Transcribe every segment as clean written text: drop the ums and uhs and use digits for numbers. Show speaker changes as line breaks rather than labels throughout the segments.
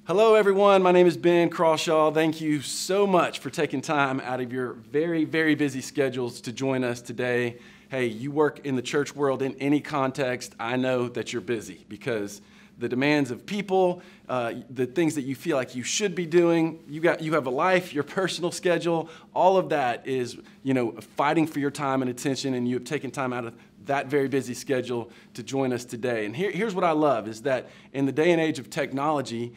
Hello everyone, my name is Ben Crawshaw. Thank you so much for taking time out of your very, very busy schedules to join us today. Hey, you work in the church world in any context, I know that you're busy because the demands of people, the things that you feel like you should be doing, you have a life, your personal schedule, all of that is, fighting for your time and attention, and you have taken time out of that very busy schedule to join us today. And here's what I love is that in the day and age of technology,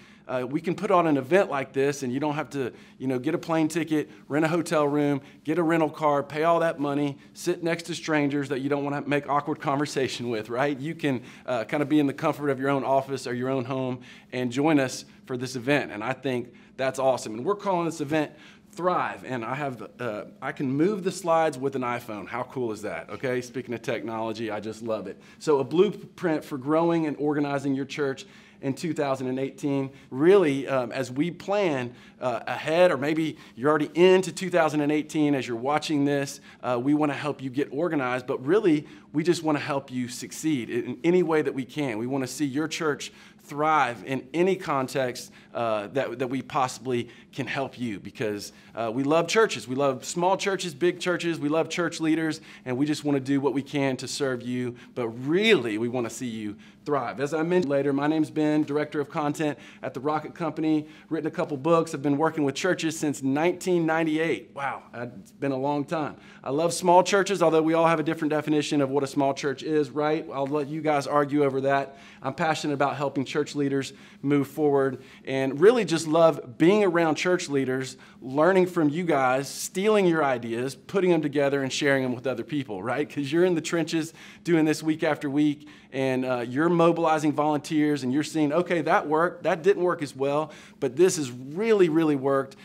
we can put on an event like this and you don't have to, get a plane ticket, rent a hotel room, get a rental car, pay all that money, sit next to strangers that you don't want to make awkward conversation with, right? You can kind of be in the comfort of your own office or your own home and join us for this event. And I think that's awesome. And we're calling this event Thrive, and I can move the slides with an iPhone. How cool is that? Okay, speaking of technology, I just love it. So a blueprint for growing and organizing your church in 2018. Really, as we plan ahead, or maybe you're already into 2018 as you're watching this, we want to help you get organized, but really, we just want to help you succeed in any way that we can. We want to see your church thrive in any context that we possibly can help you, because we love churches. We love small churches, big churches. We love church leaders, and we just want to do what we can to serve you, but really we want to see you thrive. As I mentioned later, my name's Ben, Director of Content at the Rocket Company, written a couple books. I've been working with churches since 1998. Wow, it's been a long time. I love small churches, although we all have a different definition of what a small church is, right? I'll let you guys argue over that. I'm passionate about helping church leaders move forward and really just love being around church leaders, learning from you guys, stealing your ideas, putting them together and sharing them with other people, right? Because you're in the trenches doing this week after week, and you're mobilizing volunteers and you're seeing, okay, that worked, that didn't work as well, but this has really, really worked.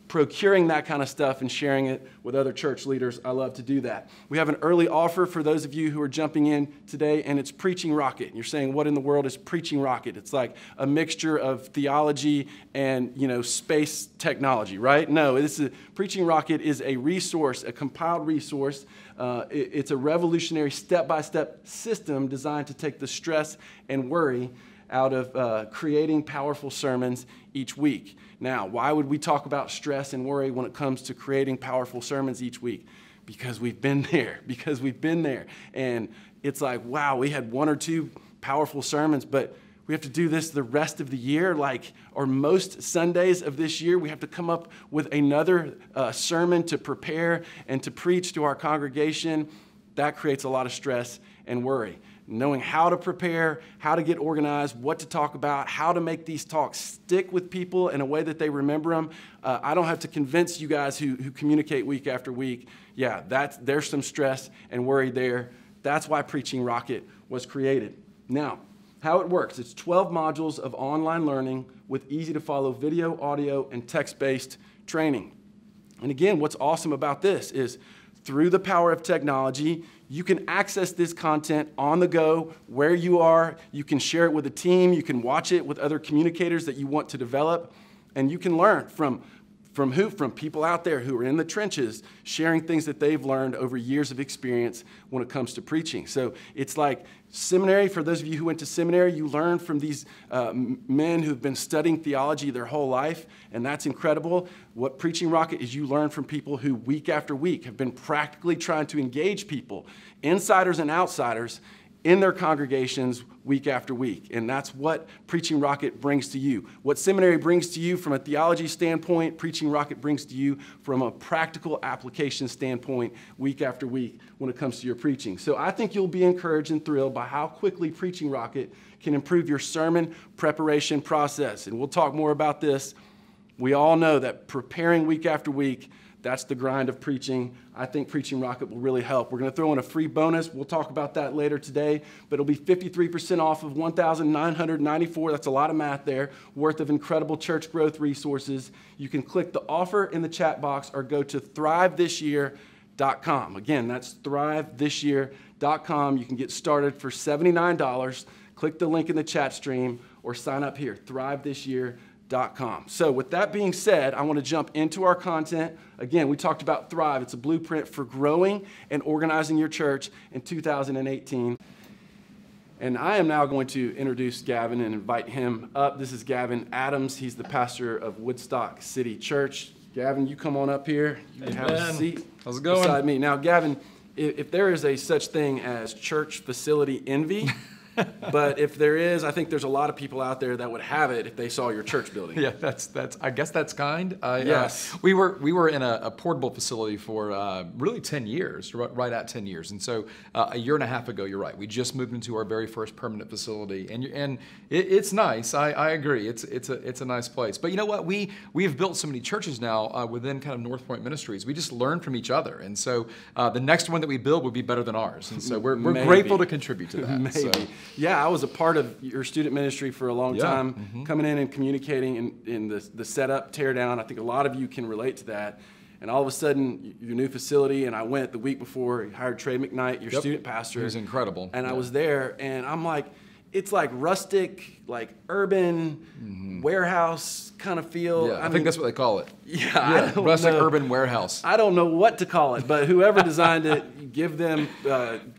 Procuring that kind of stuff and sharing it with other church leaders. I love to do that. We have an early offer for those of you who are jumping in today, and it's Preaching Rocket. You're saying, what in the world is Preaching Rocket? It's like a mixture of theology and, space technology, right? No, Preaching Rocket is a resource, a compiled resource. It's a revolutionary step-by-step system designed to take the stress and worry out of creating powerful sermons each week. Now, why would we talk about stress and worry when it comes to creating powerful sermons each week? Because we've been there, And it's like, wow, we had one or two powerful sermons, but we have to do this the rest of the year, or most Sundays of this year, we have to come up with another sermon to prepare and to preach to our congregation. That creates a lot of stress and worry. Knowing how to prepare, how to get organized, what to talk about, how to make these talks stick with people in a way that they remember them. I don't have to convince you guys who communicate week after week. Yeah, there's some stress and worry there. That's why Preaching Rocket was created. Now, how it works, it's 12 modules of online learning with easy-to-follow video, audio, and text-based training. And again, what's awesome about this is through the power of technology, you can access this content on the go, where you are. You can share it with a team. You can watch it with other communicators that you want to develop. And you can learn from people out there who are in the trenches, sharing things that they've learned over years of experience when it comes to preaching. So it's like seminary. For those of you who went to seminary, you learn from these men who've been studying theology their whole life, and that's incredible. What Preaching Rocket is, you learn from people who week after week have been practically trying to engage people, insiders and outsiders, in their congregations week after week. And that's what Preaching Rocket brings to you. What seminary brings to you from a theology standpoint, Preaching Rocket brings to you from a practical application standpoint week after week when it comes to your preaching. So I think you'll be encouraged and thrilled by how quickly Preaching Rocket can improve your sermon preparation process. And we'll talk more about this. We all know that preparing week after week, that's the grind of preaching. I think Preaching Rocket will really help. We're going to throw in a free bonus. We'll talk about that later today, but it'll be 53% off of $1,994. That's a lot of math there, worth of incredible church growth resources. You can click the offer in the chat box or go to thrivethisyear.com. Again, that's thrivethisyear.com. You can get started for $79. Click the link in the chat stream or sign up here, thrivethisyear.com. So with that being said, I want to jump into our content. Again, we talked about Thrive. It's a blueprint for growing and organizing your church in 2018. And I am now going to introduce Gavin and invite him up. This is Gavin Adams. He's the pastor of Woodstock City Church. Gavin, you come on up here. You can have a seat.
How's it going?
Beside me. Now, Gavin, if there is a such thing as church facility envy, but if there is, I think there's a lot of people out there that would have it if they saw your church building.
Yeah, that's. I guess that's kind.
Yes.
We were in a portable facility for really 10 years, right at 10 years, and so a year and a half ago, you're right. We just moved into our very first permanent facility, and it's nice. I agree. It's a nice place. But you know what? We have built so many churches now within kind of North Point Ministries. We just learn from each other, and so the next one that we build would be better than ours, and so we're grateful to contribute to that.
Maybe.
So.
Yeah, I was a part of your student ministry for a long time, coming in and communicating in the setup, tear down. I think a lot of you can relate to that. And all of a sudden, your new facility, and I went the week before, you hired Trey McKnight, your student pastor.
He was incredible.
And I was there, and I'm like, it's like rustic, like urban warehouse kind of feel.
Yeah, I think that's what they call it.
Yeah,
rustic urban warehouse.
I don't know what to call it, but whoever designed it, give them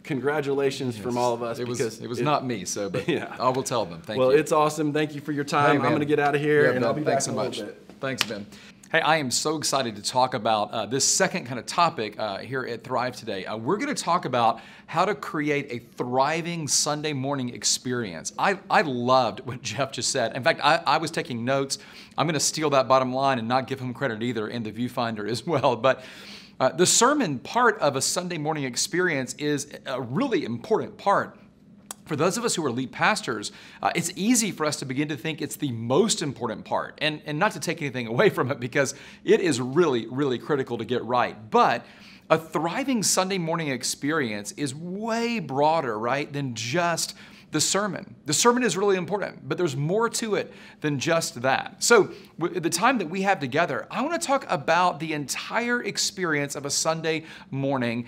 congratulations from all of us.
It was not me, so but
yeah.
I will tell them. Thank you.
Well, it's awesome. Thank you for your time.
Hey,
I'm going to get out of here, and I'll be back
so
in a little
much.
bit.
Thanks, Ben. Hey, I am so excited to talk about this second kind of topic here at Thrive today. We're going to talk about how to create a thriving Sunday morning experience. I loved what Jeff just said. In fact, I was taking notes. I'm going to steal that bottom line and not give him credit either in the viewfinder as well. But the sermon part of a Sunday morning experience is a really important part. For those of us who are lead pastors, it's easy for us to begin to think it's the most important part, and not to take anything away from it because it is really, really critical to get right. But a thriving Sunday morning experience is way broader, right, than just the sermon. The sermon is really important, but there's more to it than just that. So the time that we have together, I want to talk about the entire experience of a Sunday morning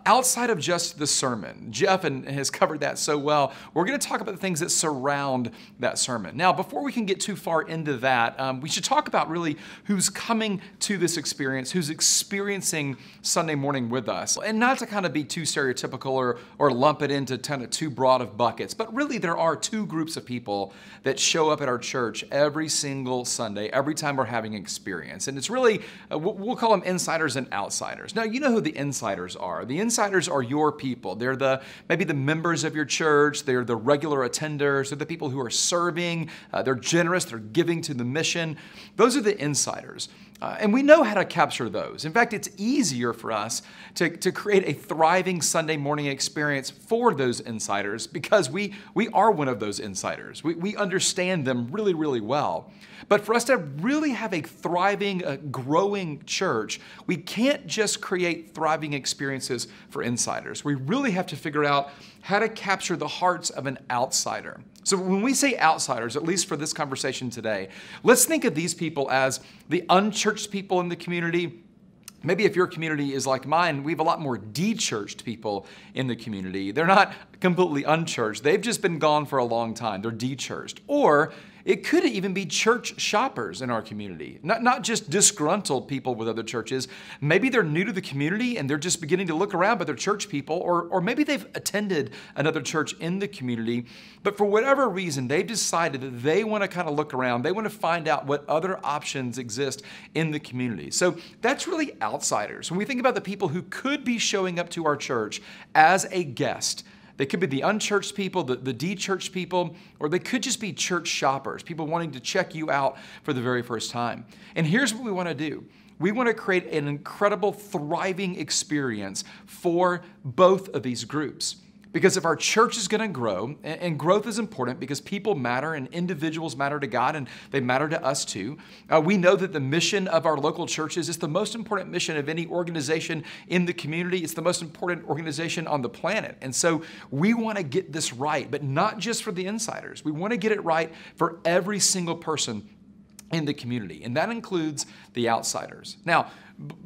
outside of just the sermon. Jeff has covered that so well. We're going to talk about the things that surround that sermon. Now, before we can get too far into that, we should talk about really who's coming to this experience, who's experiencing Sunday morning with us. And not to kind of be too stereotypical or lump it into kind of too broad of buckets, but really there are two groups of people that show up at our church every single Sunday, every time we're having an experience. And it's really, we'll call them insiders and outsiders. Now, you know who the insiders are. The insiders are your people. They're maybe the members of your church. They're the regular attenders. They're the people who are serving. They're generous. They're giving to the mission. Those are the insiders. And we know how to capture those. In fact, it's easier for us to create a thriving Sunday morning experience for those insiders because we are one of those insiders. We understand them really, really well. But for us to really have a thriving, growing church, we can't just create thriving experiences for insiders. We really have to figure out how to capture the hearts of an outsider. So when we say outsiders, at least for this conversation today, let's think of these people as the unchurched people in the community. Maybe if your community is like mine, we have a lot more de-churched people in the community. They're not completely unchurched. They've just been gone for a long time. They're de-churched. Or it could even be church shoppers in our community, not just disgruntled people with other churches. Maybe they're new to the community and they're just beginning to look around, but they're church people, or maybe they've attended another church in the community, but for whatever reason, they've decided that they want to kind of look around. They want to find out what other options exist in the community. So that's really outsiders. When we think about the people who could be showing up to our church as a guest, they could be the unchurched people, the de-churched people, or they could just be church shoppers, people wanting to check you out for the very first time. And here's what we want to do. We want to create an incredible, thriving experience for both of these groups. Because if our church is going to grow, and growth is important because people matter and individuals matter to God and they matter to us too. We know that the mission of our local churches is the most important mission of any organization in the community. It's the most important organization on the planet. And so we want to get this right, but not just for the insiders. We want to get it right for every single person in the community, and that includes the outsiders. Now,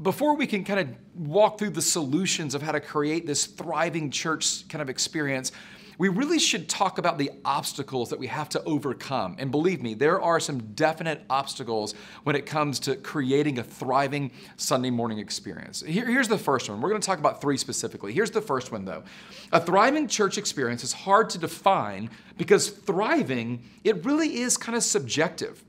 before we can kind of walk through the solutions of how to create this thriving church kind of experience, we really should talk about the obstacles that we have to overcome. And believe me, there are some definite obstacles when it comes to creating a thriving Sunday morning experience. Here's the first one. We're going to talk about three specifically. Here's the first one, though. A thriving church experience is hard to define because thriving, it really is kind of subjective.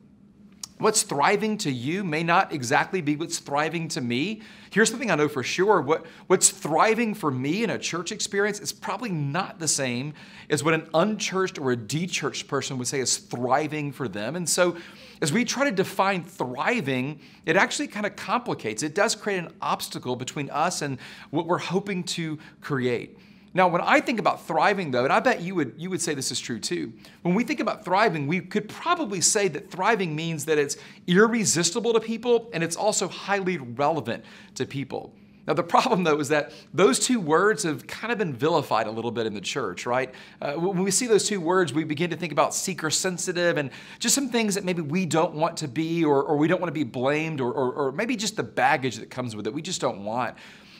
What's thriving to you may not exactly be what's thriving to me. Here's something I know for sure. What's thriving for me in a church experience is probably not the same as what an unchurched or a de-churched person would say is thriving for them. And so as we try to define thriving, it actually kind of complicates. It does create an obstacle between us and what we're hoping to create. Now, when I think about thriving, though, and I bet you would say this is true too, when we think about thriving, we could probably say that thriving means that it's irresistible to people and it's also highly relevant to people. Now, the problem, though, is that those two words have kind of been vilified a little bit in the church, right? When we see those two words, we begin to think about seeker-sensitive and just some things that maybe we don't want to be or we don't want to be blamed or maybe just the baggage that comes with it we just don't want.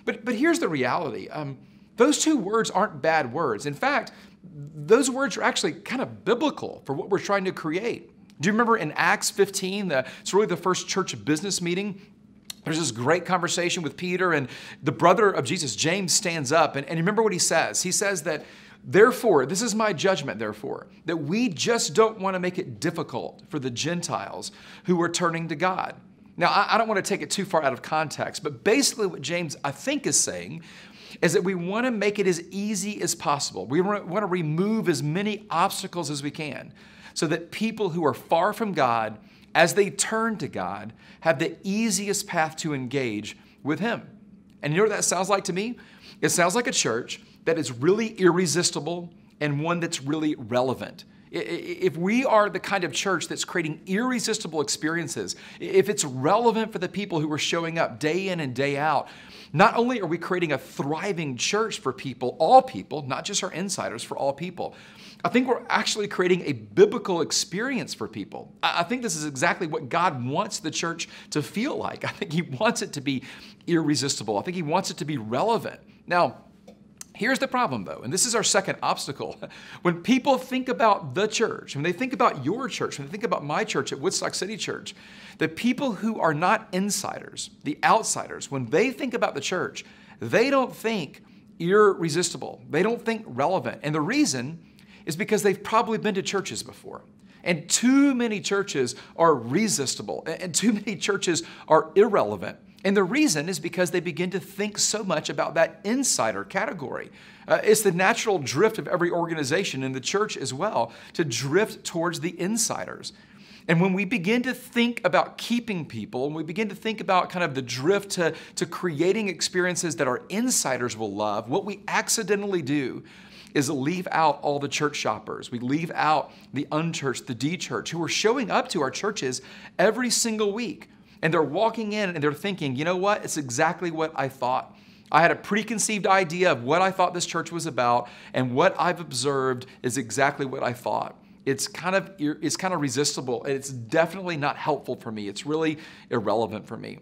But here's the reality. Those two words aren't bad words. In fact, those words are actually kind of biblical for what we're trying to create. Do you remember in Acts 15, it's really the first church business meeting? There's this great conversation with Peter, and the brother of Jesus, James, stands up. And remember what he says. He says that, therefore, this is my judgment, therefore, that we just don't want to make it difficult for the Gentiles who are turning to God. Now, I don't want to take it too far out of context, but basically what James, I think, is saying is that we want to make it as easy as possible. We want to remove as many obstacles as we can so that people who are far from God, as they turn to God, have the easiest path to engage with Him. And you know what that sounds like to me? It sounds like a church that is really irresistible and one that's really relevant. If we are the kind of church that's creating irresistible experiences, if it's relevant for the people who are showing up day in and day out, not only are we creating a thriving church for people, all people, not just our insiders, for all people, I think we're actually creating a biblical experience for people. I think this is exactly what God wants the church to feel like. I think He wants it to be irresistible. I think He wants it to be relevant. Now, here's the problem, though, and this is our second obstacle. When people think about the church, when they think about your church, when they think about my church at Woodstock City Church, the people who are not insiders, the outsiders, when they think about the church, they don't think irresistible. They don't think relevant. And the reason is because they've probably been to churches before. And too many churches are resistible, and too many churches are irrelevant. And the reason is because they begin to think so much about that insider category. It's the natural drift of every organization in the church as well, to drift towards the insiders. And when we begin to think about keeping people, and we begin to think about kind of the drift to creating experiences that our insiders will love, what we accidentally do is leave out all the church shoppers. We leave out the unchurched, the de-church, who are showing up to our churches every single week. And they're walking in and they're thinking, you know what? It's exactly what I thought. I had a preconceived idea of what I thought this church was about, and what I've observed is exactly what I thought. It's kind of resistible, and it's definitely not helpful for me. It's really irrelevant for me.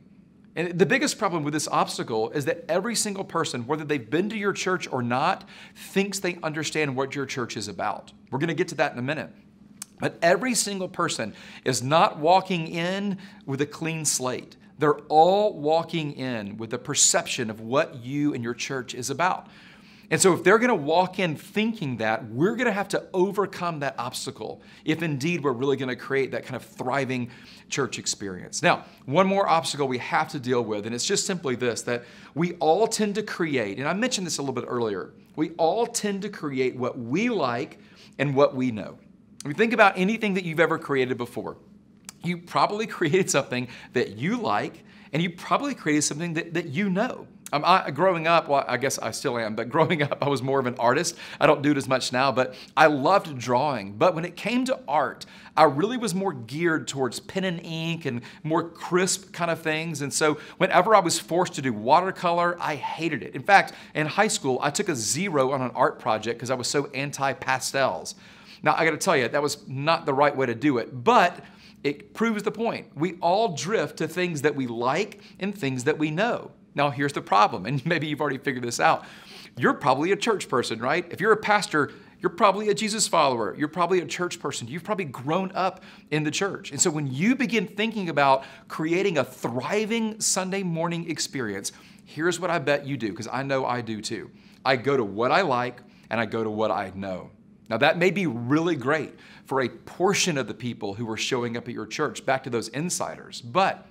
And the biggest problem with this obstacle is that every single person, whether they've been to your church or not, thinks they understand what your church is about. We're going to get to that in a minute. But every single person is not walking in with a clean slate. They're all walking in with a perception of what you and your church is about. And so if they're going to walk in thinking that, we're going to have to overcome that obstacle if indeed we're really going to create that kind of thriving church experience. Now, one more obstacle we have to deal with, and it's just simply this, that we all tend to create, and I mentioned this a little bit earlier, we all tend to create what we like and what we know. If you think about anything that you've ever created before, you probably created something that you like, and you probably created something that you know. Growing up, well, I guess I still am, but growing up, I was more of an artist. I don't do it as much now, but I loved drawing. But when it came to art, I really was more geared towards pen and ink and more crisp kind of things. And so whenever I was forced to do watercolor, I hated it. In fact, in high school, I took a 0 on an art project because I was so anti-pastels. Now, I got to tell you, that was not the right way to do it, but it proves the point. We all drift to things that we like and things that we know. Now, here's the problem, and maybe you've already figured this out. You're probably a church person, right? If you're a pastor, You're probably a Jesus follower. You're probably a church person. You've probably grown up in the church. And so when you begin thinking about creating a thriving Sunday morning experience, here's what I bet you do, because I know I do too. I go to what I like and I go to what I know. Now that may be really great for a portion of the people who are showing up at your church, back to those insiders, but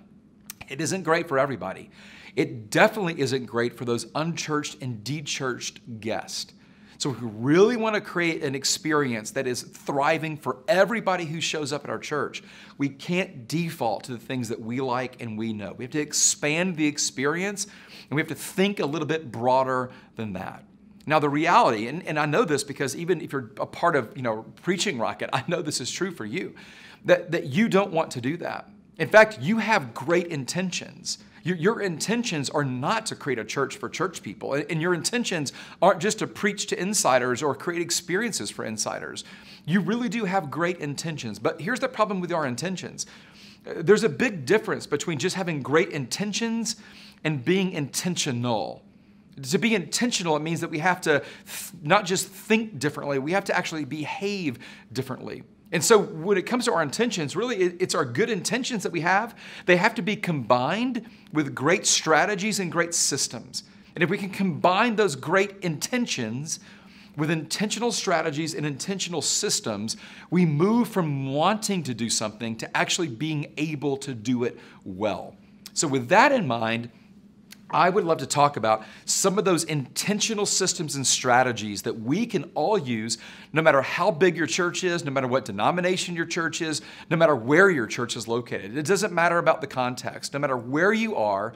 it isn't great for everybody. It definitely isn't great for those unchurched and de-churched guests. So if we really want to create an experience that is thriving for everybody who shows up at our church, we can't default to the things that we like and we know. We have to expand the experience, and we have to think a little bit broader than that. Now the reality, and I know this because even if you're a part of Preaching Rocket, I know this is true for you, that you don't want to do that. In fact, you have great intentions. Your intentions are not to create a church for church people, and your intentions aren't just to preach to insiders or create experiences for insiders. You really do have great intentions, but here's the problem with our intentions. There's a big difference between just having great intentions and being intentional. To be intentional, it means that we have to not just think differently, we have to actually behave differently. And so when it comes to our intentions, really it's our good intentions that we have. They have to be combined with great strategies and great systems. And if we can combine those great intentions with intentional strategies and intentional systems, we move from wanting to do something to actually being able to do it well. So with that in mind, I would love to talk about some of those intentional systems and strategies that we can all use, no matter how big your church is, no matter what denomination your church is, no matter where your church is located. It doesn't matter about the context. No matter where you are,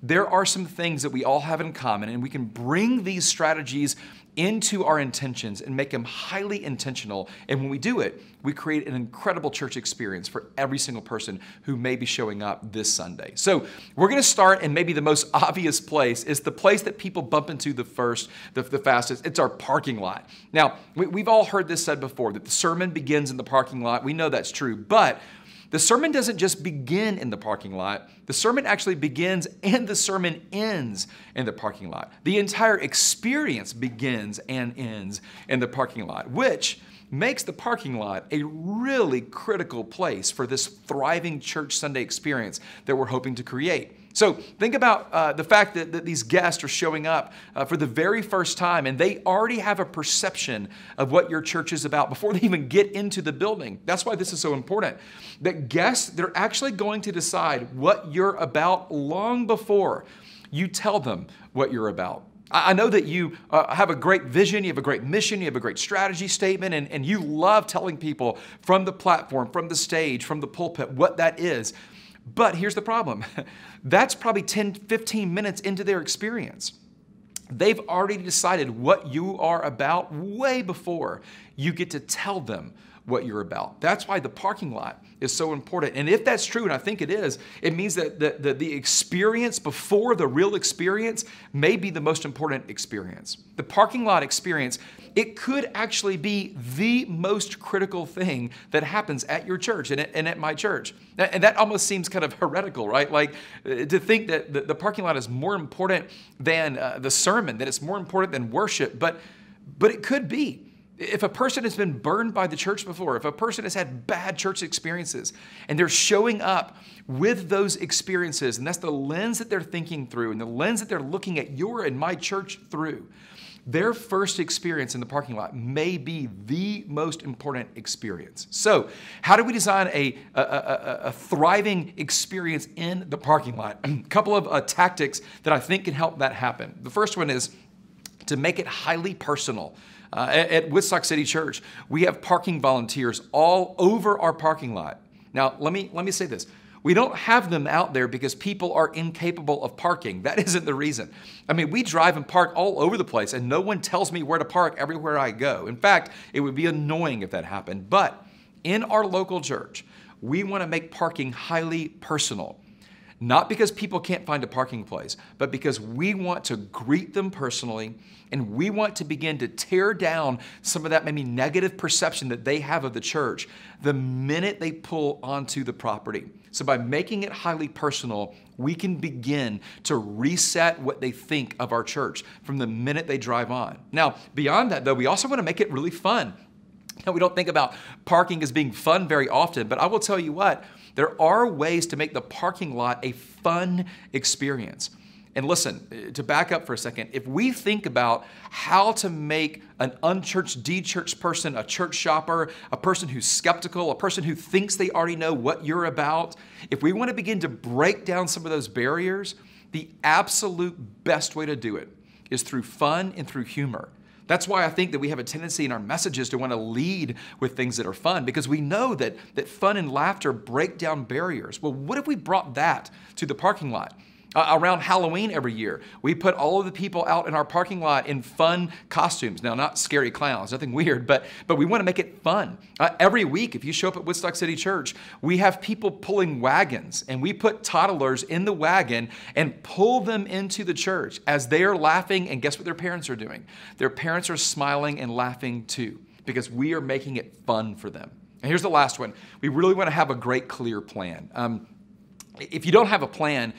there are some things that we all have in common, and we can bring these strategies into our intentions and make them highly intentional. And when we do it, we create an incredible church experience for every single person who may be showing up this Sunday. So we're going to start, and maybe the most obvious place is the place that people bump into the fastest. It's our parking lot. Now, we've all heard this said before, that the sermon begins in the parking lot. We know that's true, but the sermon doesn't just begin in the parking lot. The sermon actually begins and the sermon ends in the parking lot. The entire experience begins and ends in the parking lot, which makes the parking lot a really critical place for this thriving church Sunday experience that we're hoping to create. So think about the fact that these guests are showing up for the very first time, and they already have a perception of what your church is about before they even get into the building. That's why this is so important. That guests, they're actually going to decide what you're about long before you tell them what you're about. I know that you have a great vision, you have a great mission, you have a great strategy statement, and you love telling people from the platform, from the stage, from the pulpit, what that is. But here's the problem. That's probably 10, 15 minutes into their experience. They've already decided what you are about way before you get to tell them what you're about. That's why the parking lot is so important. And if that's true, and I think it is, it means that the experience before the real experience may be the most important experience. The parking lot experience, it could actually be the most critical thing that happens at your church and at my church. And that almost seems kind of heretical, right? Like to think that the parking lot is more important than the sermon, that it's more important than worship, but it could be. If a person has been burned by the church before, if a person has had bad church experiences and they're showing up with those experiences, and that's the lens that they're thinking through and the lens that they're looking at your and my church through, their first experience in the parking lot may be the most important experience. So how do we design a thriving experience in the parking lot? A couple of tactics that I think can help that happen. The first one is to make it highly personal. At Woodstock City Church, we have parking volunteers all over our parking lot. Now, let me say this. We don't have them out there because people are incapable of parking. That isn't the reason. I mean, we drive and park all over the place, and no one tells me where to park everywhere I go. In fact, it would be annoying if that happened. But in our local church, we want to make parking highly personal. Not because people can't find a parking place, but because we want to greet them personally, and we want to begin to tear down some of that maybe negative perception that they have of the church the minute they pull onto the property. So by making it highly personal, we can begin to reset what they think of our church from the minute they drive on. Now, beyond that though, we also want to make it really fun. Now, we don't think about parking as being fun very often, but I will tell you what, there are ways to make the parking lot a fun experience. And listen, to back up for a second, if we think about how to make an unchurched, de-churched person, a church shopper, a person who's skeptical, a person who thinks they already know what you're about, if we want to begin to break down some of those barriers, the absolute best way to do it is through fun and through humor. That's why I think that we have a tendency in our messages to want to lead with things that are fun, because we know that fun and laughter break down barriers. Well, what if we brought that to the parking lot? Around Halloween every year, we put all of the people out in our parking lot in fun costumes. Now, not scary clowns, nothing weird, but we want to make it fun. Every week, if you show up at Woodstock City Church, we have people pulling wagons, and we put toddlers in the wagon and pull them into the church as they are laughing, and guess what their parents are doing? Their parents are smiling and laughing too, because we are making it fun for them. And here's the last one. We really want to have a great, clear plan. If you don't have a plan,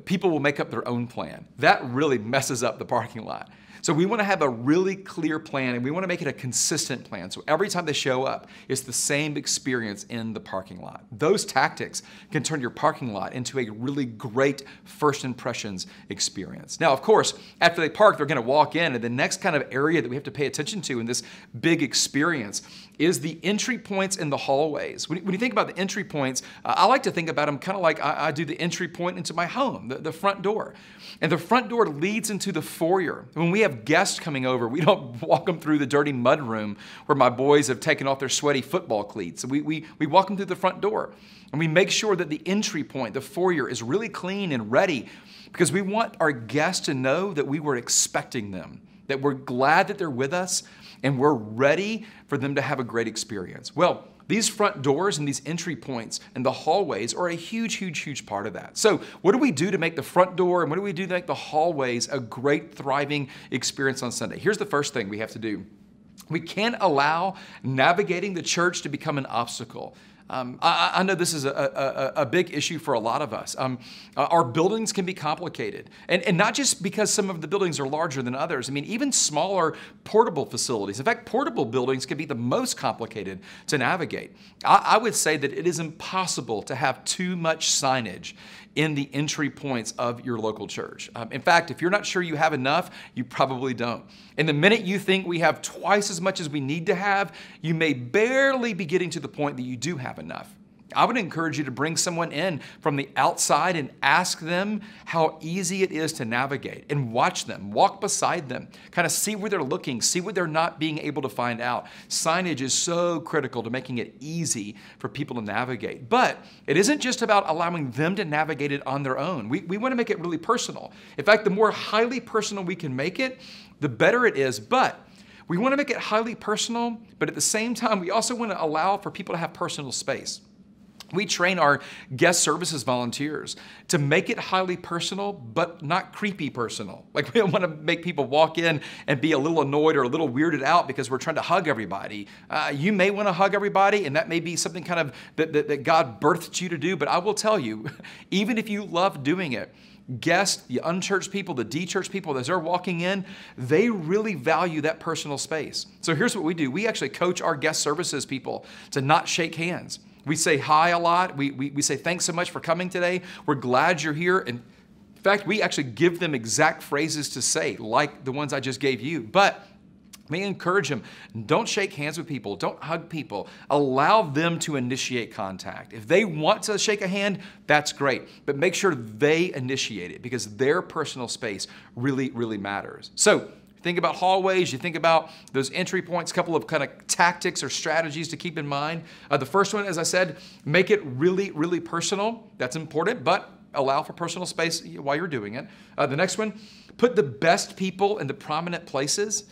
people will make up their own plan. That really messes up the parking lot. So we want to have a really clear plan, and we want to make it a consistent plan. So every time they show up, it's the same experience in the parking lot. Those tactics can turn your parking lot into a really great first impressions experience. Now, of course, after they park, they're going to walk in, and the next kind of area that we have to pay attention to in this big experience is the entry points in the hallways. When you think about the entry points, I like to think about them kind of like I do the entry point into my home, the front door. And the front door leads into the foyer. When we have guests coming over, we don't walk them through the dirty mud room where my boys have taken off their sweaty football cleats. We walk them through the front door. And we make sure that the entry point, the foyer, is really clean and ready, because we want our guests to know that we were expecting them, that we're glad that they're with us, and we're ready for them to have a great experience. Well, these front doors and these entry points and the hallways are a huge, huge, huge part of that. So what do we do to make the front door and what do we do to make the hallways a great, thriving experience on Sunday? Here's the first thing we have to do. We can't allow navigating the church to become an obstacle. I know this is a big issue for a lot of us. Our buildings can be complicated, and not just because some of the buildings are larger than others. I mean, even smaller portable facilities. In fact, portable buildings can be the most complicated to navigate. I would say that it is impossible to have too much signage in the entry points of your local church. In fact, if you're not sure you have enough, you probably don't. And the minute you think we have twice as much as we need to have, you may barely be getting to the point that you do have enough. I would encourage you to bring someone in from the outside and ask them how easy it is to navigate, and watch them, walk beside them, kind of see where they're looking, see what they're not being able to find out. Signage is so critical to making it easy for people to navigate. But it isn't just about allowing them to navigate it on their own. We want to make it really personal. In fact, the more highly personal we can make it, the better it is. But we want to make it highly personal, but at the same time, we also want to allow for people to have personal space. We train our guest services volunteers to make it highly personal, but not creepy personal. Like, we don't want to make people walk in and be a little annoyed or a little weirded out because we're trying to hug everybody. You may want to hug everybody, and that may be something kind of that God birthed you to do, but I will tell you, even if you love doing it, guests, the unchurched people, the de-churched people, as they're walking in, they really value that personal space. So here's what we do. We actually coach our guest services people to not shake hands. We say hi a lot. We say thanks so much for coming today. We're glad you're here. And in fact, we actually give them exact phrases to say, like the ones I just gave you. But we encourage them, don't shake hands with people. Don't hug people. Allow them to initiate contact. If they want to shake a hand, that's great. But make sure they initiate it, because their personal space really, really matters. So think about hallways, you think about those entry points, a couple of kind of tactics or strategies to keep in mind. The first one, as I said, make it really, really personal. That's important, but allow for personal space while you're doing it. The next one, put the best people in the prominent places.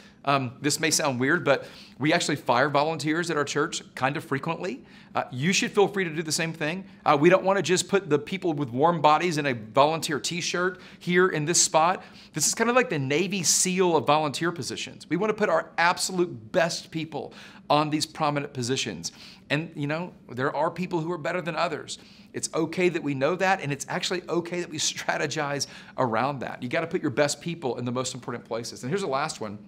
This may sound weird, but we actually fire volunteers at our church kind of frequently. You should feel free to do the same thing. We don't want to just put the people with warm bodies in a volunteer t-shirt here in this spot. This is kind of like the Navy SEAL of volunteer positions. We want to put our absolute best people on these prominent positions. And there are people who are better than others. It's okay that we know that, and it's actually okay that we strategize around that. You got to put your best people in the most important places. And here's the last one.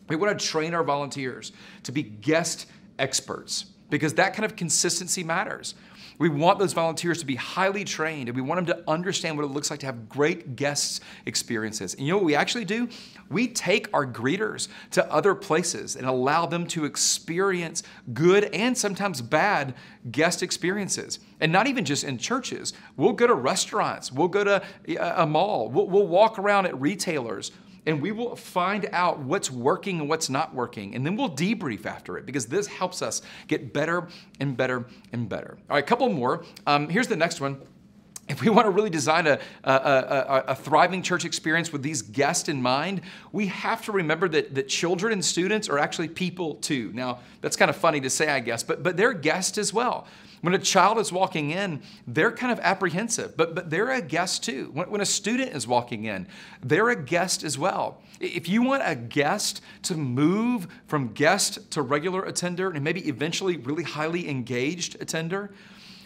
We want to train our volunteers to be guest experts, because that kind of consistency matters. We want those volunteers to be highly trained, and we want them to understand what it looks like to have great guest experiences. And you know what we actually do? We take our greeters to other places and allow them to experience good and sometimes bad guest experiences. And not even just in churches. We'll go to restaurants. We'll go to a mall. We'll walk around at retailers. And we will find out what's working and what's not working. And then we'll debrief after it, because this helps us get better and better and better. All right, a couple more. Here's the next one. If we want to really design a thriving church experience with these guests in mind, we have to remember that children and students are actually people too. Now, that's kind of funny to say, I guess, but they're guests as well. When a child is walking in, they're kind of apprehensive, but they're a guest too. When a student is walking in, they're a guest as well. If you want a guest to move from guest to regular attender and maybe eventually really highly engaged attender,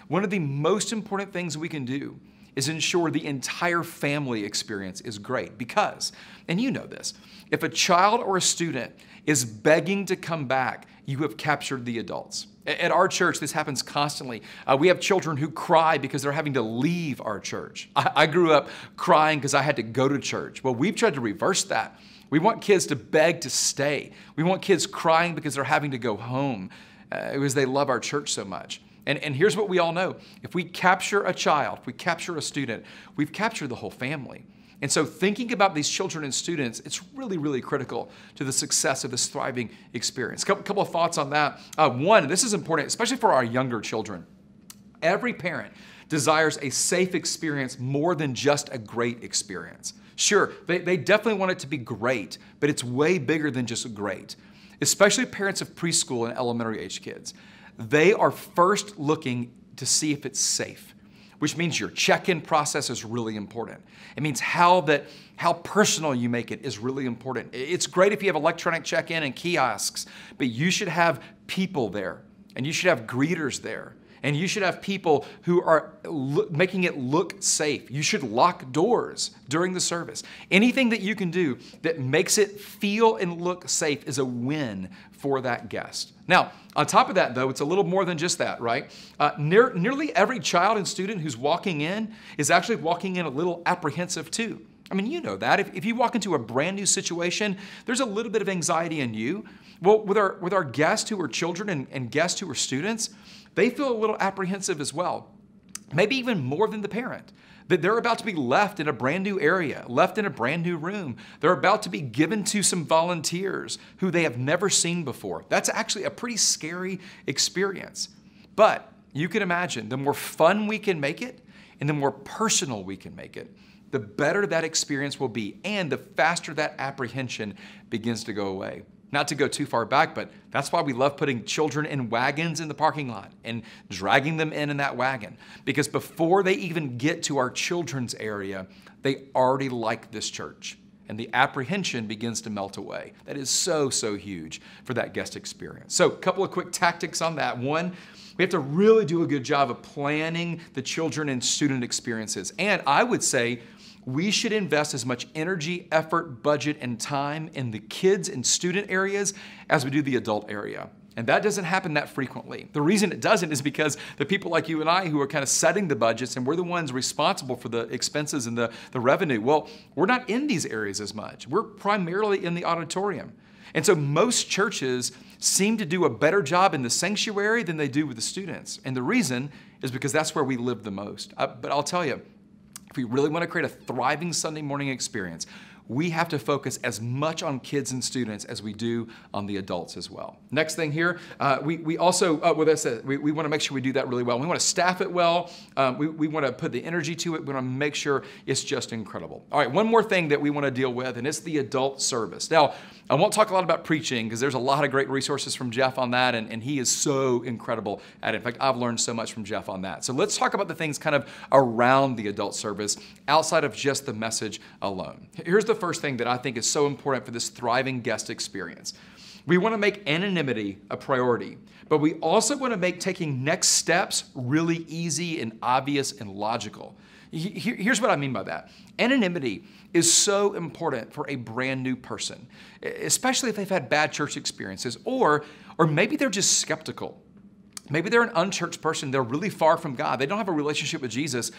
one of the most important things we can do is ensure the entire family experience is great, because, and you know this, if a child or a student is begging to come back, you have captured the adults. At our church, this happens constantly. We have children who cry because they're having to leave our church. I grew up crying because I had to go to church. Well, we've tried to reverse that. We want kids to beg to stay. We want kids crying because they're having to go home because they love our church so much. And here's what we all know. If we capture a child, if we capture a student, we've captured the whole family. And so thinking about these children and students, it's really, really critical to the success of this thriving experience. A couple of thoughts on that. One, and this is important, especially for our younger children. Every parent desires a safe experience more than just a great experience. Sure, they definitely want it to be great, but it's way bigger than just great. Especially parents of preschool and elementary age kids. They are first looking to see if it's safe, which means your check-in process is really important. It means how personal you make it is really important. It's great if you have electronic check-in and kiosks, but you should have people there, and you should have greeters there, and you should have people who are making it look safe. You should lock doors during the service. Anything that you can do that makes it feel and look safe is a win for that guest. Now, on top of that, though, it's a little more than just that, right? Nearly every child and student who's walking in is actually walking in a little apprehensive too. I mean, you know that. If you walk into a brand new situation, there's a little bit of anxiety in you. Well, with our guests who are children and guests who are students, they feel a little apprehensive as well. Maybe even more than the parent. That they're about to be left in a brand new area, left in a brand new room. They're about to be given to some volunteers who they have never seen before. That's actually a pretty scary experience. But you can imagine, the more fun we can make it and the more personal we can make it, the better that experience will be and the faster that apprehension begins to go away. Not to go too far back, but that's why we love putting children in wagons in the parking lot and dragging them in that wagon. Because before they even get to our children's area, they already like this church. And the apprehension begins to melt away. That is so, so huge for that guest experience. So a couple of quick tactics on that. One, we have to really do a good job of planning the children and student experiences. And I would say, we should invest as much energy, effort, budget, and time in the kids and student areas as we do the adult area. And that doesn't happen that frequently. The reason it doesn't is because the people like you and I who are kind of setting the budgets and we're the ones responsible for the expenses and the revenue, well, we're not in these areas as much. We're primarily in the auditorium. And so most churches seem to do a better job in the sanctuary than they do with the students. And the reason is because that's where we live the most. But I'll tell you, if we really want to create a thriving Sunday morning experience, we have to focus as much on kids and students as we do on the adults as well. Next thing here, we also, with that said, we want to make sure we do that really well. We want to staff it well. We want to put the energy to it. We want to make sure it's just incredible. All right, one more thing that we want to deal with, and it's the adult service. Now, I won't talk a lot about preaching because there's a lot of great resources from Jeff on that, and he is so incredible at it. In fact, I've learned so much from Jeff on that. So let's talk about the things kind of around the adult service outside of just the message alone. Here's the first thing that I think is so important for this thriving guest experience. We want to make anonymity a priority, but we also want to make taking next steps really easy and obvious and logical. Here's what I mean by that. Anonymity is so important for a brand new person, especially if they've had bad church experiences, or maybe they're just skeptical. Maybe they're an unchurched person. They're really far from God. They don't have a relationship with Jesus,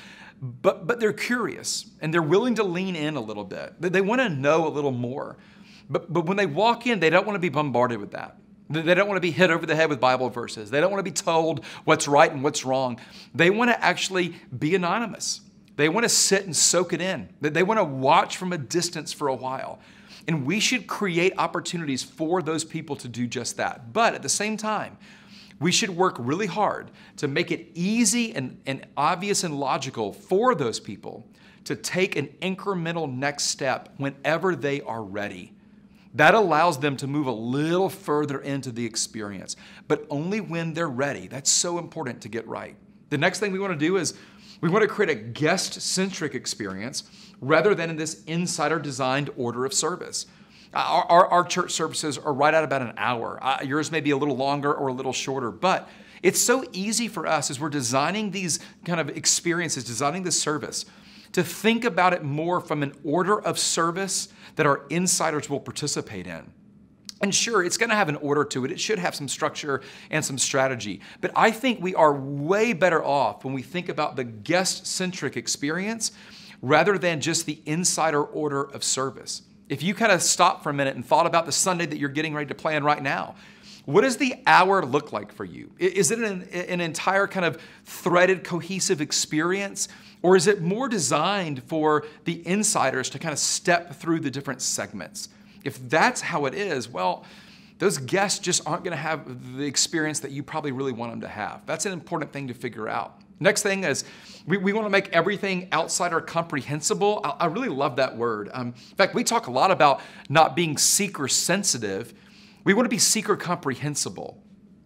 but they're curious and they're willing to lean in a little bit. They want to know a little more. But when they walk in, they don't want to be bombarded with that. They don't want to be hit over the head with Bible verses. They don't want to be told what's right and what's wrong. They want to actually be anonymous. They want to sit and soak it in. They want to watch from a distance for a while. And we should create opportunities for those people to do just that. But at the same time, we should work really hard to make it easy and obvious and logical for those people to take an incremental next step whenever they are ready. That allows them to move a little further into the experience, but only when they're ready. That's so important to get right. The next thing we want to do is we want to create a guest-centric experience rather than in this insider-designed order of service. Our church services are right at about an hour. Yours may be a little longer or a little shorter, but it's so easy for us as we're designing these kind of experiences, designing this service, to think about it more from an order of service that our insiders will participate in. And sure, it's going to have an order to it. It should have some structure and some strategy. But I think we are way better off when we think about the guest-centric experience rather than just the insider order of service. If you kind of stopped for a minute and thought about the Sunday that you're getting ready to plan right now, what does the hour look like for you? Is it an entire kind of threaded, cohesive experience? Or is it more designed for the insiders to kind of step through the different segments? If that's how it is, well, those guests just aren't going to have the experience that you probably really want them to have. That's an important thing to figure out. Next thing is we want to make everything outsider comprehensible. I really love that word. In fact, we talk a lot about not being seeker sensitive. We want to be seeker comprehensible.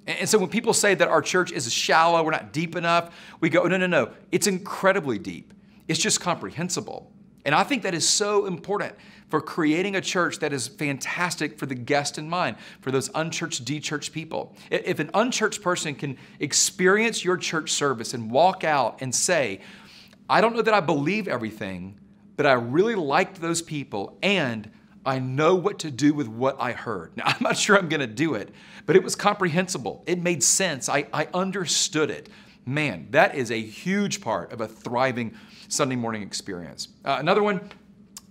And so when people say that our church is shallow, we're not deep enough, we go, no. It's incredibly deep. It's just comprehensible. And I think that is so important for creating a church that is fantastic for the guest in mind, for those unchurched, de-churched people. If an unchurched person can experience your church service and walk out and say, I don't know that I believe everything, but I really liked those people and I know what to do with what I heard. Now, I'm not sure I'm going to do it, but it was comprehensible. It made sense. I understood it. Man, that is a huge part of a thriving Sunday morning experience. Another one,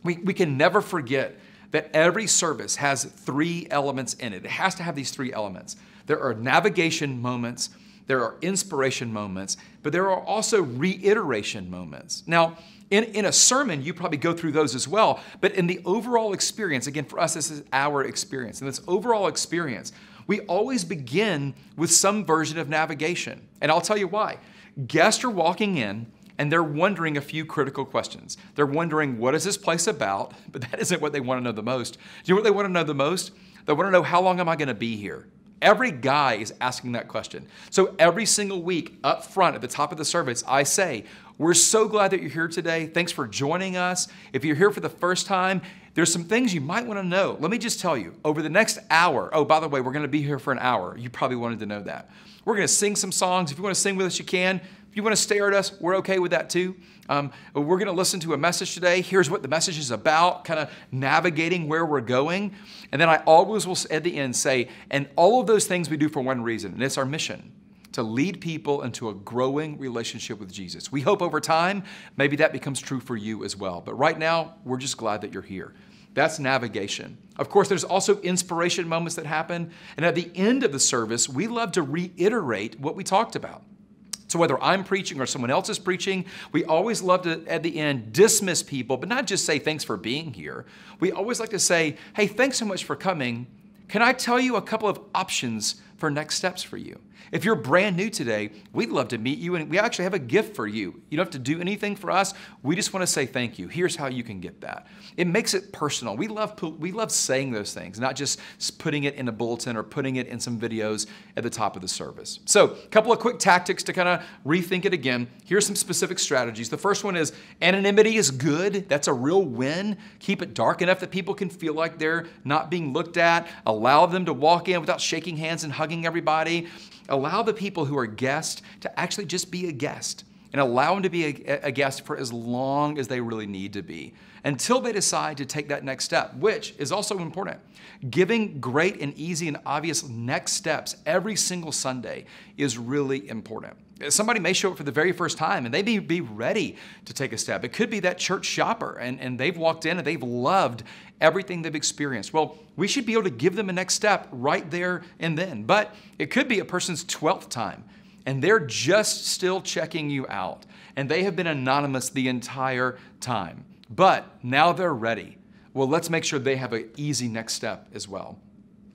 we can never forget that every service has 3 elements in it. It has to have these 3 elements. There are navigation moments, there are inspiration moments, but there are also reiteration moments. Now, in a sermon, you probably go through those as well, but in the overall experience, again, for us, this is our experience. In this overall experience, we always begin with some version of navigation. And I'll tell you why. Guests are walking in, and they're wondering a few critical questions. They're wondering, what is this place about? But that isn't what they want to know the most. Do you know what they want to know the most? They want to know, how long am I going to be here? Every guy is asking that question. So every single week up front at the top of the service, I say, we're so glad that you're here today. Thanks for joining us. If you're here for the first time, there's some things you might want to know. Let me just tell you, over the next hour, oh, by the way, we're going to be here for an hour. You probably wanted to know that. We're going to sing some songs. If you want to sing with us, you can. If you want to stare at us, we're okay with that too. We're going to listen to a message today. Here's what the message is about, kind of navigating where we're going. And then I always will, at the end, say, and all of those things we do for one reason, and it's our mission, to lead people into a growing relationship with Jesus. We hope over time, maybe that becomes true for you as well. But right now, we're just glad that you're here. That's navigation. Of course, there's also inspiration moments that happen. And at the end of the service, we love to reiterate what we talked about. So whether I'm preaching or someone else is preaching, we always love to, at the end, dismiss people, but not just say thanks for being here. We always like to say, hey, thanks so much for coming. Can I tell you a couple of options for next steps for you. If you're brand new today, we'd love to meet you, and we actually have a gift for you. You don't have to do anything for us. We just want to say thank you. Here's how you can get that. It makes it personal. We love saying those things, not just putting it in a bulletin or putting it in some videos at the top of the service. So a couple of quick tactics to kind of rethink it again. Here's some specific strategies. The first one is anonymity is good. That's a real win. Keep it dark enough that people can feel like they're not being looked at. Allow them to walk in without shaking hands and hugging everybody. Allow the people who are guests to actually just be a guest, and allow them to be a guest for as long as they really need to be, until they decide to take that next step, which is also important. Giving great and easy and obvious next steps every single Sunday is really important. Somebody may show up for the very first time and they may be ready to take a step. It could be that church shopper and they've walked in and they've loved everything they've experienced. Well, we should be able to give them a next step right there and then. But it could be a person's 12th time and they're just still checking you out and they have been anonymous the entire time. But now they're ready. Well, let's make sure they have an easy next step as well.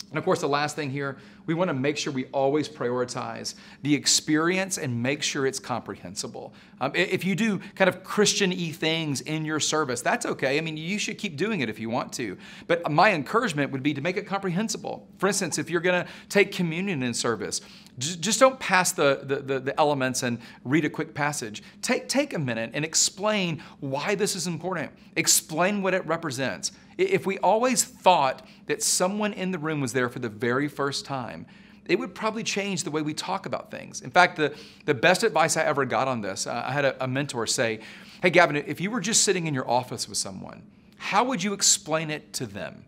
And of course, the last thing here, we want to make sure we always prioritize the experience and make sure it's comprehensible. If you do kind of Christian-y things in your service, that's okay. I mean, you should keep doing it if you want to. But my encouragement would be to make it comprehensible. For instance, if you're going to take communion in service, just don't pass the elements and read a quick passage. Take a minute and explain why this is important. Explain what it represents. If we always thought that someone in the room was there for the very first time, it would probably change the way we talk about things. In fact, the best advice I ever got on this, I had a mentor say, hey, Gavin, if you were just sitting in your office with someone, how would you explain it to them?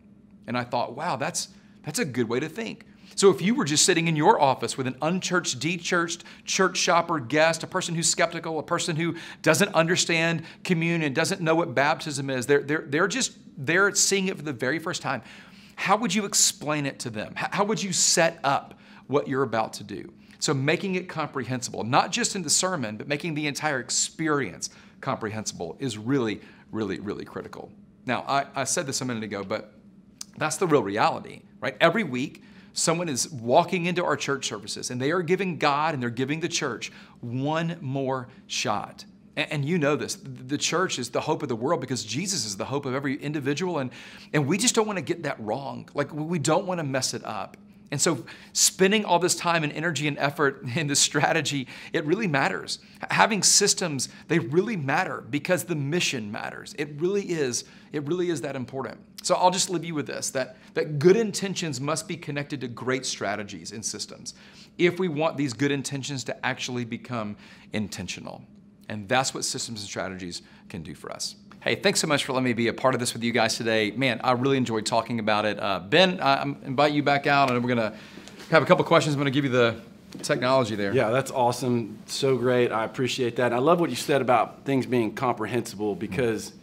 And I thought, wow, that's a good way to think. So if you were just sitting in your office with an unchurched, de-churched, church shopper guest, a person who's skeptical, a person who doesn't understand communion, doesn't know what baptism is, they're seeing it for the very first time, how would you explain it to them? How would you set up what you're about to do? So making it comprehensible, not just in the sermon, but making the entire experience comprehensible is really, really, really critical. Now, I said this a minute ago, but that's the real reality, right? Every week, someone is walking into our church services and they are giving God and they're giving the church one more shot. And you know this, the church is the hope of the world because Jesus is the hope of every individual. And we just don't want to get that wrong. Like we don't want to mess it up. And so spending all this time and energy and effort in this strategy, it really matters. Having systems, they really matter because the mission matters. It really is that important. So I'll just leave you with this, that good intentions must be connected to great strategies and systems if we want these good intentions to actually become intentional. And that's what systems and strategies can do for us. Hey, thanks so much for letting me be a part of this with you guys today. Man, I really enjoyed talking about it. Ben, I'm invite you back out, and we're going to have a couple questions. I'm going to give you the technology there.
Yeah, that's awesome. So great. I appreciate that. And I love what you said about things being comprehensible because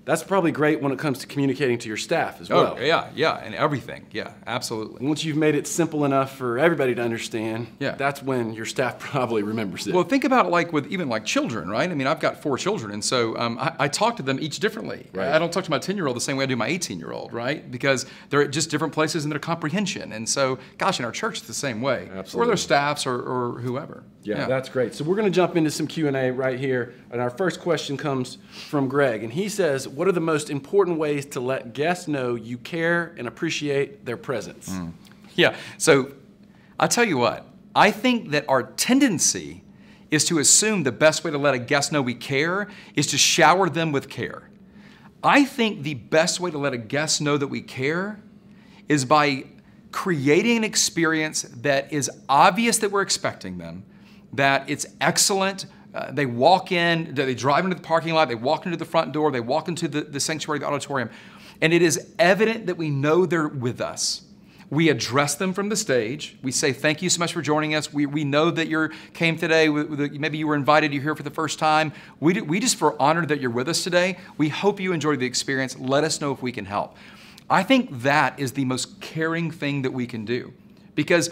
that's probably great when it comes to communicating to your staff as well.
Oh, yeah, and everything. Yeah, absolutely.
Once you've made it simple enough for everybody to understand,
yeah,
that's when your staff probably remembers it.
Well, think about it like with even like children, right? I mean, I've got 4 children, and so I talk to them each differently.
Right.
I don't talk to my 10-year-old the same way I do my 18-year-old, right? Because they're at just different places in their comprehension. And so, gosh, in our church, it's the same way.
Absolutely.
Or their staffs or whoever.
Yeah, that's great. So we're going to jump into some Q&A right here. And our first question comes from Greg. And he says, what are the most important ways to let guests know you care and appreciate their presence?
Yeah, so I'll tell you what. I think that our tendency is to assume the best way to let a guest know we care is to shower them with care. I think the best way to let a guest know that we care is by creating an experience that is obvious that we're expecting them, that it's excellent. They walk in, they drive into the parking lot, they walk into the front door, they walk into the sanctuary, the auditorium, and it is evident that we know they're with us. We address them from the stage. We say, thank you so much for joining us. We know that you came today. Maybe you were invited, you're here for the first time. We just feel honored that you're with us today. We hope you enjoyed the experience. Let us know if we can help. I think that is the most caring thing that we can do because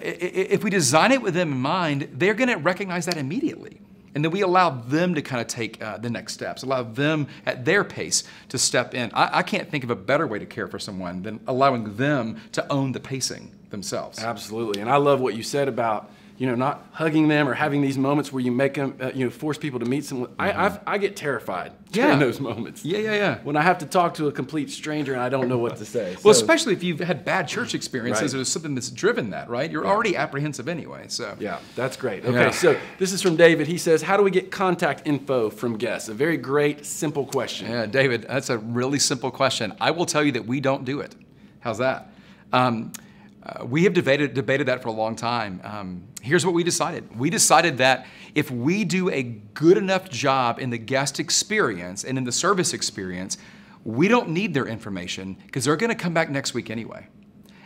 if we design it with them in mind, they're going to recognize that immediately. And then we allow them to kind of take the next steps, allow them at their pace to step in. I can't think of a better way to care for someone than allowing them to own the pacing. themselves.
Absolutely. And I love what you said about, not hugging them or having these moments where you make them, force people to meet someone. I get terrified during those moments.
Yeah.
When I have to talk to a complete stranger and I don't know what to say.
Well, especially if you've had bad church experiences,
Right.
or something that's driven that, right? You're already apprehensive anyway, so.
Yeah, that's great. Okay, so this is from David. He says, how do we get contact info from guests? A very great, simple question.
Yeah, David, that's a really simple question. I will tell you that we don't do it. How's that? We have debated that for a long time. Here's what we decided. We decided that if we do a good enough job in the guest experience and in the service experience, we don't need their information because they're going to come back next week anyway.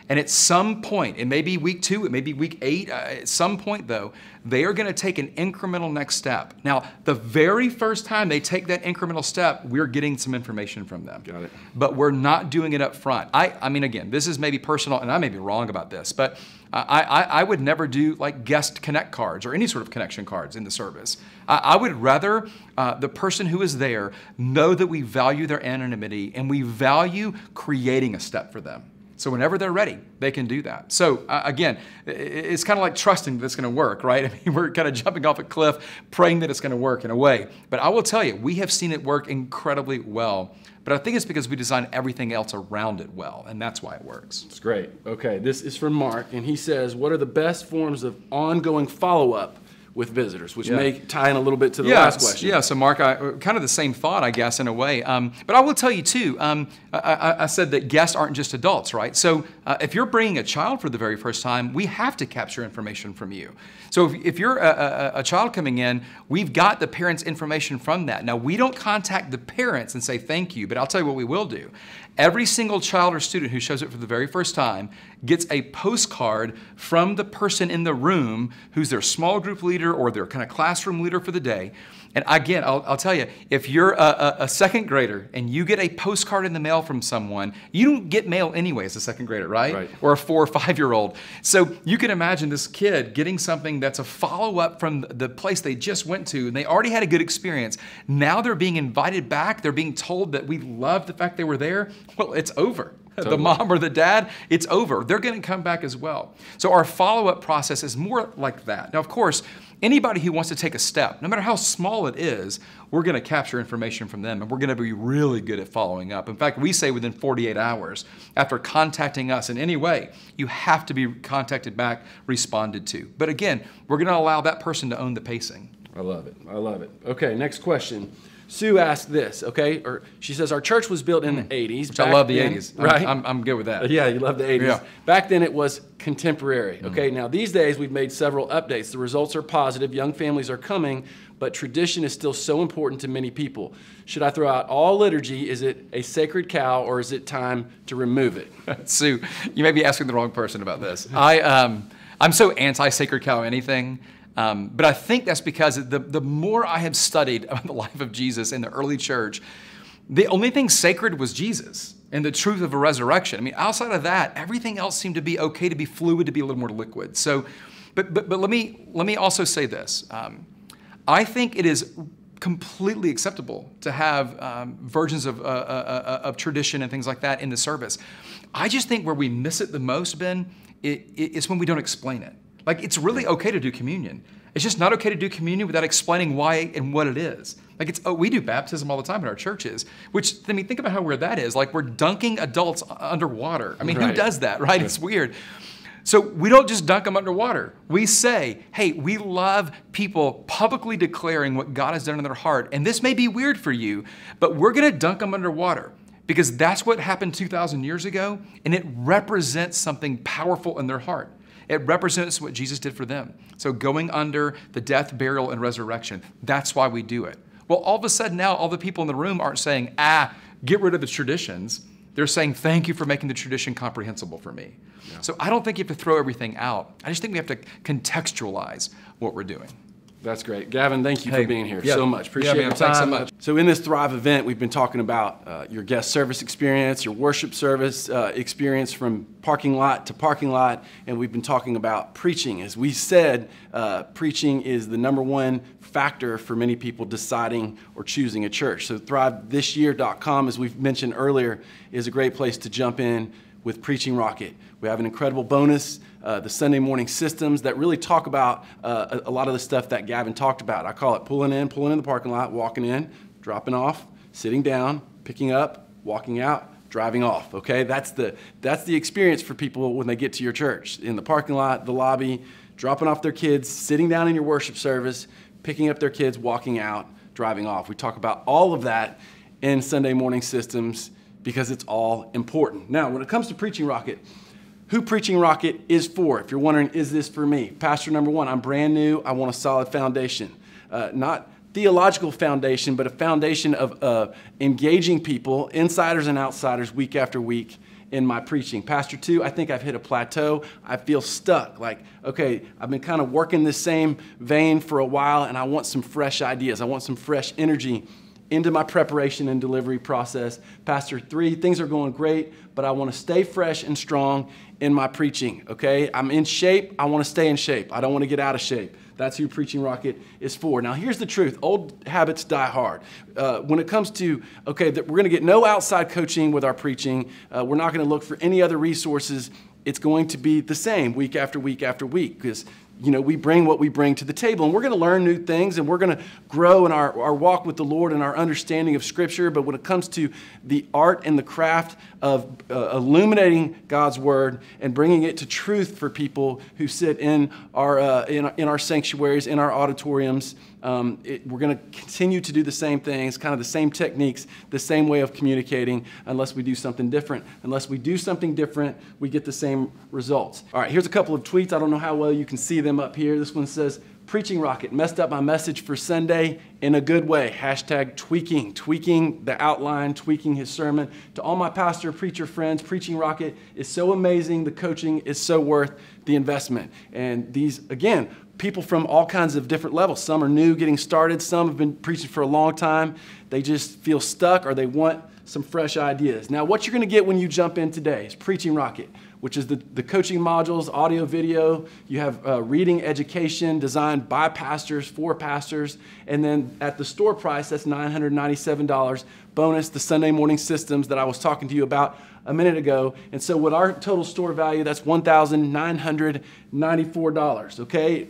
And at some point, it may be week 2, it may be week 8, at some point though, they are going to take an incremental next step. Now, the very first time they take that incremental step, we're getting some information from them.
Got it.
But we're not doing it up front. I mean, again, this is maybe personal, and I may be wrong about this, but I would never do like guest connect cards or any sort of connection cards in the service. I would rather the person who is there know that we value their anonymity and we value creating a step for them. So whenever they're ready, they can do that. So again, it's kind of like trusting that it's going to work, right? I mean, we're kind of jumping off a cliff, praying that it's going to work in a way. But I will tell you, we have seen it work incredibly well. But I think it's because we design everything else around it well, and that's why it works.
It's great. Okay, this is from Mark, and he says, what are the best forms of ongoing follow-up with visitors, which may tie in a little bit to the last question.
Yeah, so Mark, kind of the same thought, I guess, in a way. But I will tell you, too, I said that guests aren't just adults, right? So if you're bringing a child for the very first time, we have to capture information from you. So if you're a child coming in, we've got the parents' information from that. Now, we don't contact the parents and say thank you, but I'll tell you what we will do. Every single child or student who shows up for the very first time gets a postcard from the person in the room who's their small group leader or their kind of classroom leader for the day. And again, I'll tell you, if you're a second grader and you get a postcard in the mail from someone, you don't get mail anyway as a second grader, right? Or a 4 or 5-year-old. So you can imagine this kid getting something that's a follow-up from the place they just went to, and they already had a good experience. Now they're being invited back. They're being told that we love the fact they were there. Well, it's over. The mom or the dad, it's over. They're going to come back as well. So our follow-up process is more like that. Now, of course, anybody who wants to take a step, no matter how small it is, we're going to capture information from them, and we're going to be really good at following up. In fact, we say within 48 hours after contacting us in any way, you have to be contacted back, responded to. But again, we're going to allow that person to own the pacing.
I love it. I love it. Okay, next question. Sue asked this, okay? Or she says, our church was built in the 80s.
Which I love the 80s.
Right?
I'm good with that.
Yeah, you love the 80s.
Yeah.
Back then it was contemporary, okay? Now these days we've made several updates. The results are positive. Young families are coming, but tradition is still so important to many people. Should I throw out all liturgy? Is it a sacred cow, or is it time to remove it?
Sue, you may be asking the wrong person about this. I'm so anti-sacred cow anything. But I think that's because the more I have studied about the life of Jesus in the early church, the only thing sacred was Jesus and the truth of a resurrection. I mean, outside of that, everything else seemed to be okay, to be fluid, to be a little more liquid. So, but let me also say this. I think it is completely acceptable to have versions of tradition and things like that in the service. I just think where we miss it the most, Ben, is when we don't explain it. Like, it's really okay to do communion. It's just not okay to do communion without explaining why and what it is. Like, we do baptism all the time in our churches, which, I mean, think about how weird that is. Like, we're dunking adults underwater. I mean, who does that, right? It's weird. So we don't just dunk them underwater. We say, hey, we love people publicly declaring what God has done in their heart. And this may be weird for you, but we're going to dunk them underwater, because that's what happened 2,000 years ago, and it represents something powerful in their heart. It represents what Jesus did for them. So going under the death, burial, and resurrection, that's why we do it. Well, all of a sudden now, all the people in the room aren't saying, get rid of the traditions. They're saying, thank you for making the tradition comprehensible for me. Yeah. So I don't think you have to throw everything out. I just think we have to contextualize what we're doing.
That's great. Gavin, thank you for being here so much. Appreciate your time.
Thanks so much.
So in this Thrive event, we've been talking about your guest service experience, your worship service experience from parking lot to parking lot, and we've been talking about preaching. As we said, preaching is the #1 factor for many people deciding or choosing a church. So thrivethisyear.com, as we've mentioned earlier, is a great place to jump in with Preaching Rocket. We have an incredible bonus, the Sunday morning systems that really talk about a lot of the stuff that Gavin talked about. I call it pulling in the parking lot, walking in, dropping off, sitting down, picking up, walking out, driving off, okay? That's the experience for people when they get to your church. In the parking lot, the lobby, dropping off their kids, sitting down in your worship service, picking up their kids, walking out, driving off. We talk about all of that in Sunday morning systems because it's all important. Now, when it comes to Preaching Rocket, who Preaching Rocket is for. If you're wondering, is this for me? Pastor number one, I'm brand new. I want a solid foundation. Not theological foundation, but a foundation of engaging people, insiders and outsiders, week after week in my preaching. Pastor two, I think I've hit a plateau. I feel stuck. Like, okay, I've been kind of working this same vein for a while, and I want some fresh ideas. I want some fresh energy into my preparation and delivery process. Pastor three, things are going great, but I want to stay fresh and strong in my preaching, okay? I'm in shape. I want to stay in shape. I don't want to get out of shape. That's who Preaching Rocket is for. Now, here's the truth. Old habits die hard. When it comes to, okay, we're going to get no outside coaching with our preaching. We're not going to look for any other resources. It's going to be the same week after week after week because, you know, we bring what we bring to the table. And we're going to learn new things and we're going to grow in our walk with the Lord and our understanding of Scripture. But when it comes to the art and the craft of illuminating God's Word and bringing it to truth for people who sit in our sanctuaries, in our auditoriums, we're going to continue to do the same things, kind of the same techniques, the same way of communicating, unless we do something different. Unless we do something different, we get the same results. All right, here's a couple of tweets. I don't know how well you can see them up here. This one says, Preaching Rocket messed up my message for Sunday in a good way. Hashtag tweaking the outline, tweaking his sermon. To all my pastor, preacher friends, Preaching Rocket is so amazing. The coaching is so worth the investment. And these, again, people from all kinds of different levels. Some are new, getting started. Some have been preaching for a long time. They just feel stuck or they want some fresh ideas. Now, what you're going to get when you jump in today is Preaching Rocket, which is the coaching modules, audio, video. You have reading education designed by pastors, for pastors. And then at the store price, that's $997. Bonus, the Sunday morning systems that I was talking to you about a minute ago. And so with our total store value, that's $1,994, okay?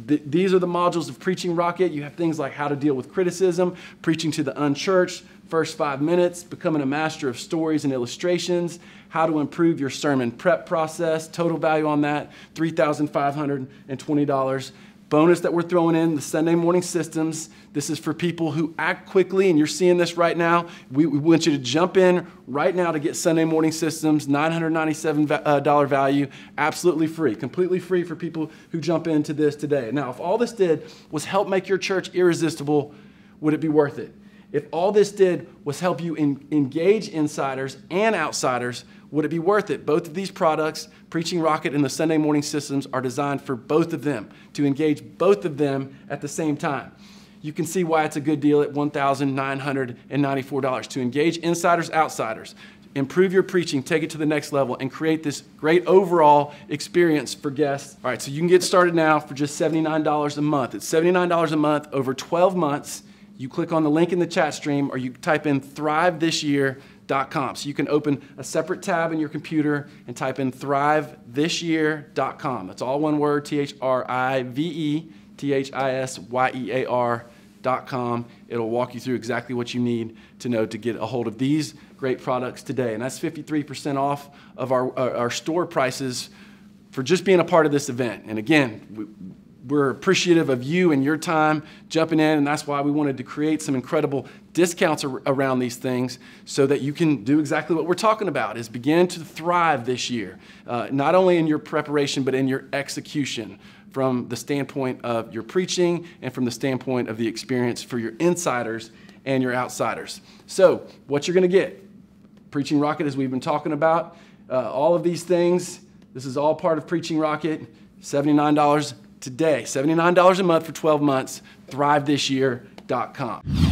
These are the modules of Preaching Rocket. You have things like how to deal with criticism, preaching to the unchurched, first 5 minutes, becoming a master of stories and illustrations, how to improve your sermon prep process, total value on that, $3,520. Bonus that we're throwing in, the Sunday morning systems. This is for people who act quickly, and you're seeing this right now. We want you to jump in right now to get Sunday morning systems, $997 value, absolutely free, completely free for people who jump into this today. Now, if all this did was help make your church irresistible, would it be worth it? If all this did was help you engage insiders and outsiders, would it be worth it? Both of these products, Preaching Rocket and the Sunday morning systems, are designed for both of them, to engage both of them at the same time. You can see why it's a good deal at $1,994 to engage insiders, outsiders, improve your preaching, take it to the next level, and create this great overall experience for guests. All right, so you can get started now for just $79 a month. It's $79 a month over 12 months. You click on the link in the chat stream or you type in thrivethisyear.com. So you can open a separate tab in your computer and type in thrivethisyear.com. That's all one word, thrivethisyear.com. It'll walk you through exactly what you need to know to get a hold of these great products today. And that's 53% off of our store prices for just being a part of this event. And again, we're appreciative of you and your time jumping in, and that's why we wanted to create some incredible discounts around these things so that you can do exactly what we're talking about, is begin to thrive this year, not only in your preparation, but in your execution from the standpoint of your preaching and from the standpoint of the experience for your insiders and your outsiders. So what you're going to get, Preaching Rocket, as we've been talking about, all of these things, this is all part of Preaching Rocket, $79 today, $79 a month for 12 months, thrivethisyear.com.